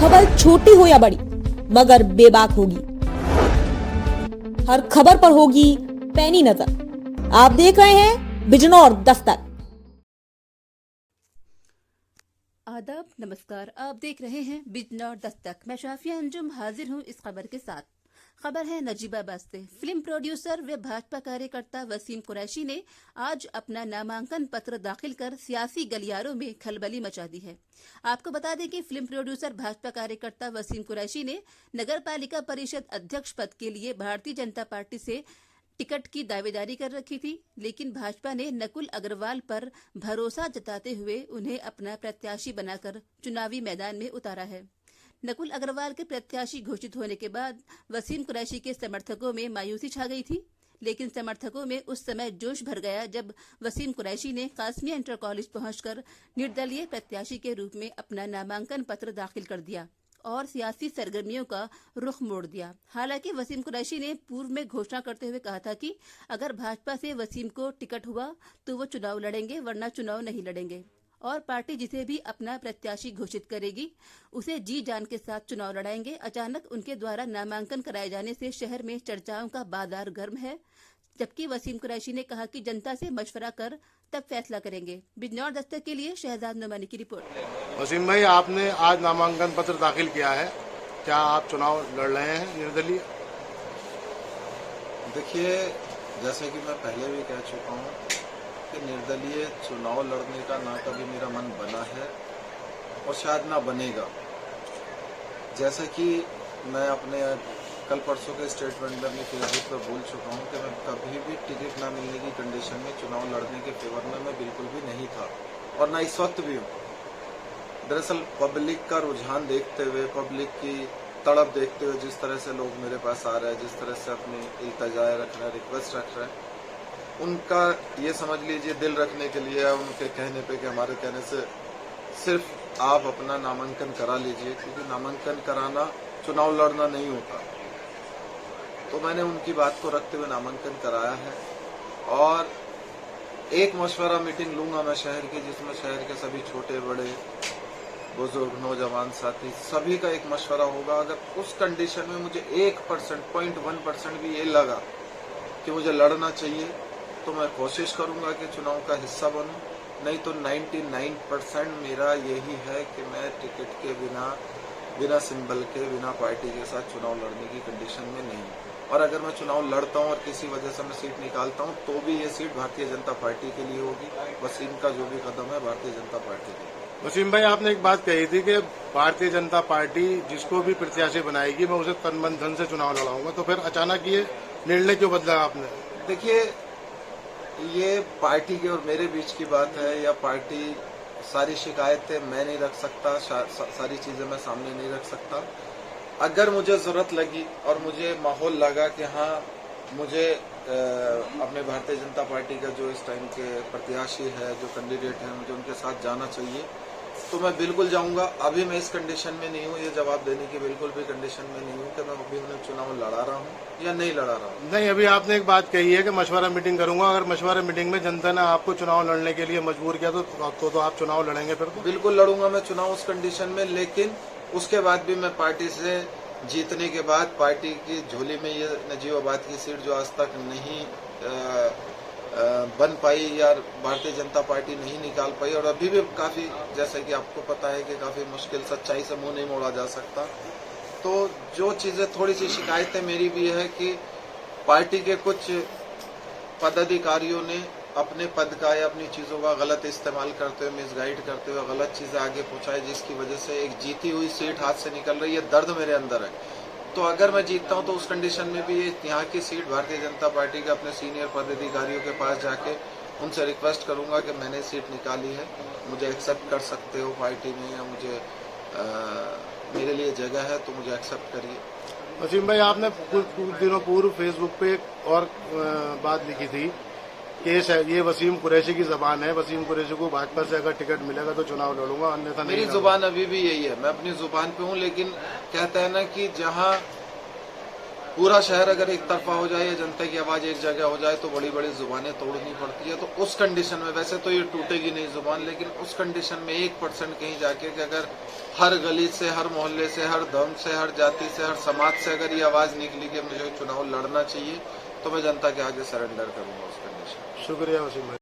खबर छोटी हो या बड़ी मगर बेबाक होगी। हर खबर पर होगी पैनी नजर। आप देख रहे हैं बिजनौर दस्तक। आदाब, नमस्कार। आप देख रहे हैं बिजनौर दस्तक। मैं शाफिया अंजुम हाजिर हूं इस खबर के साथ। खबर है नजीबाबाद से। फिल्म प्रोड्यूसर व भाजपा कार्यकर्ता वसीम कुरैशी ने आज अपना नामांकन पत्र दाखिल कर सियासी गलियारों में खलबली मचा दी है। आपको बता दें कि फिल्म प्रोड्यूसर भाजपा कार्यकर्ता वसीम कुरैशी ने नगर पालिका परिषद अध्यक्ष पद के लिए भारतीय जनता पार्टी से टिकट की दावेदारी कर रखी थी, लेकिन भाजपा ने नकुल अग्रवाल पर भरोसा जताते हुए उन्हें अपना प्रत्याशी बनाकर चुनावी मैदान में उतारा है। नकुल अग्रवाल के प्रत्याशी घोषित होने के बाद वसीम कुरैशी के समर्थकों में मायूसी छा गई थी, लेकिन समर्थकों में उस समय जोश भर गया जब वसीम कुरैशी ने कासमिया इंटर कॉलेज पहुंचकर निर्दलीय प्रत्याशी के रूप में अपना नामांकन पत्र दाखिल कर दिया और सियासी सरगर्मियों का रुख मोड़ दिया। हालांकि वसीम कुरैशी ने पूर्व में घोषणा करते हुए कहा था कि अगर भाजपा से वसीम को टिकट हुआ तो वो चुनाव लड़ेंगे, वरना चुनाव नहीं लड़ेंगे और पार्टी जिसे भी अपना प्रत्याशी घोषित करेगी उसे जी जान के साथ चुनाव लड़ाएंगे। अचानक उनके द्वारा नामांकन कराए जाने से शहर में चर्चाओं का बाजार गर्म है, जबकि वसीम कुरैशी ने कहा कि जनता से मशवरा कर तब फैसला करेंगे। बिजनौर दस्तक के लिए शहजाद नोमानी की रिपोर्ट। वसीम भाई, आपने आज नामांकन पत्र दाखिल किया है, क्या आप चुनाव लड़ रहे हैं निर्दलीय? देखिए, जैसे कि मैं पहले भी कह चुका हूँ कि निर्दलीय चुनाव लड़ने का ना कभी मेरा मन बना है और शायद ना बनेगा। जैसे कि मैं अपने कल परसों के स्टेटमेंट में अपनी फेसबुक पर बोल चुका हूँ कि मैं कभी भी टिकट ना मिलने की कंडीशन में चुनाव लड़ने के फेवर में मैं बिल्कुल भी नहीं था और ना इस वक्त भी हूँ। दरअसल पब्लिक का रुझान देखते हुए, पब्लिक की तड़प देखते हुए, जिस तरह से लोग मेरे पास आ रहे हैं, जिस तरह से अपनी इल्तजाएं रख रहे हैं, रिक्वेस्ट रख रहे हैं, उनका ये समझ लीजिए दिल रखने के लिए, उनके कहने पे कि हमारे कहने से सिर्फ आप अपना नामांकन करा लीजिए, क्योंकि नामांकन कराना चुनाव लड़ना नहीं होता। तो मैंने उनकी बात को रखते हुए नामांकन कराया है और एक मशवरा मीटिंग लूंगा मैं शहर की, जिसमें शहर के सभी छोटे बड़े बुजुर्ग नौजवान साथी सभी का एक मशवरा होगा। अगर उस कंडीशन में मुझे 1%, 0.1% भी ये लगा कि मुझे लड़ना चाहिए तो मैं कोशिश करूंगा कि चुनाव का हिस्सा बनूं, नहीं तो 99% मेरा यही है कि मैं टिकट के बिना सिंबल के, बिना पार्टी के साथ चुनाव लड़ने की कंडीशन में नहीं। और अगर मैं चुनाव लड़ता हूं और किसी वजह से मैं सीट निकालता हूं तो भी ये सीट भारतीय जनता पार्टी के लिए होगी। वसीम का जो भी कदम है भारतीय जनता पार्टी के लिए। वसीम भाई, आपने एक बात कही थी कि भारतीय जनता पार्टी जिसको भी प्रत्याशी बनाएगी मैं उसे तन मन धन से चुनाव लड़ाऊंगा, तो फिर अचानक ये निर्णय क्यों बदला आपने? देखिए, ये पार्टी के और मेरे बीच की बात है, या पार्टी सारी शिकायतें मैं नहीं रख सकता, सारी चीजें मैं सामने नहीं रख सकता। अगर मुझे जरूरत लगी और मुझे माहौल लगा कि हाँ मुझे अपने भारतीय जनता पार्टी का जो इस टाइम के प्रत्याशी है, जो कैंडिडेट है, मुझे उनके साथ जाना चाहिए तो मैं बिल्कुल जाऊंगा। अभी मैं इस कंडीशन में नहीं हूँ, ये जवाब देने की बिल्कुल भी कंडीशन में नहीं हूँ कि मैं अभी उन्हें चुनाव लड़ा रहा हूँ या नहीं लड़ा रहा हूँ। नहीं, अभी आपने एक बात कही है कि मशवरा मीटिंग करूंगा। अगर मशवरा मीटिंग में जनता ने आपको चुनाव लड़ने के लिए मजबूर किया तो आप चुनाव लड़ेंगे फिर? तो बिल्कुल लड़ूंगा मैं चुनाव उस कंडीशन में, लेकिन उसके बाद भी मैं पार्टी से जीतने के बाद पार्टी की झोली में ये नजीबाबाद की सीट जो आज तक नहीं बन पाई या भारतीय जनता पार्टी नहीं निकाल पाई, और अभी भी काफी, जैसे कि आपको पता है कि काफी मुश्किल, सच्चाई से मुंह नहीं मोड़ा जा सकता। तो जो चीजें, थोड़ी सी शिकायतें मेरी भी है कि पार्टी के कुछ पदाधिकारियों ने अपने पद का या अपनी चीजों का गलत इस्तेमाल करते हुए, मिसगाइड करते हुए गलत चीजें आगे पहुंचाई, जिसकी वजह से एक जीती हुई सीट हाथ से निकल रही है। दर्द मेरे अंदर है। तो अगर मैं जीतता हूं तो उस कंडीशन में भी यहाँ की सीट भारतीय जनता पार्टी के अपने सीनियर पदाधिकारियों के पास जाके उनसे रिक्वेस्ट करूंगा कि मैंने सीट निकाली है, मुझे एक्सेप्ट कर सकते हो पार्टी में, या मुझे मेरे लिए जगह है तो मुझे एक्सेप्ट करिए। वसीम भाई, आपने कुछ दिनों पूर्व फेसबुक पे एक और बात लिखी थी कि ये वसीम कुरैशी की जबान है, वसीम कुरैशी को भाजपा से अगर टिकट मिलेगा तो चुनाव लड़ूंगा, अन्यथा नहीं। मेरी जुबान अभी भी यही है, मैं अपनी जुबान पे हूँ, लेकिन कहता है ना कि जहाँ पूरा शहर अगर एक तरफा हो जाए या जनता की आवाज एक जगह हो जाए तो बड़ी बड़ी जुबानें तोड़नी पड़ती है। तो उस कंडीशन में वैसे तो ये टूटेगी नहीं जुबान, लेकिन उस कंडीशन में 1% कहीं जाके कि अगर हर गली से, हर मोहल्ले से, हर धर्म से, हर जाति से, हर समाज से अगर ये आवाज निकली कि मुझे चुनाव लड़ना चाहिए तो मैं जनता के आगे सरेंडर करूंगा उस कंडीशन। शुक्रिया वसीम भाई।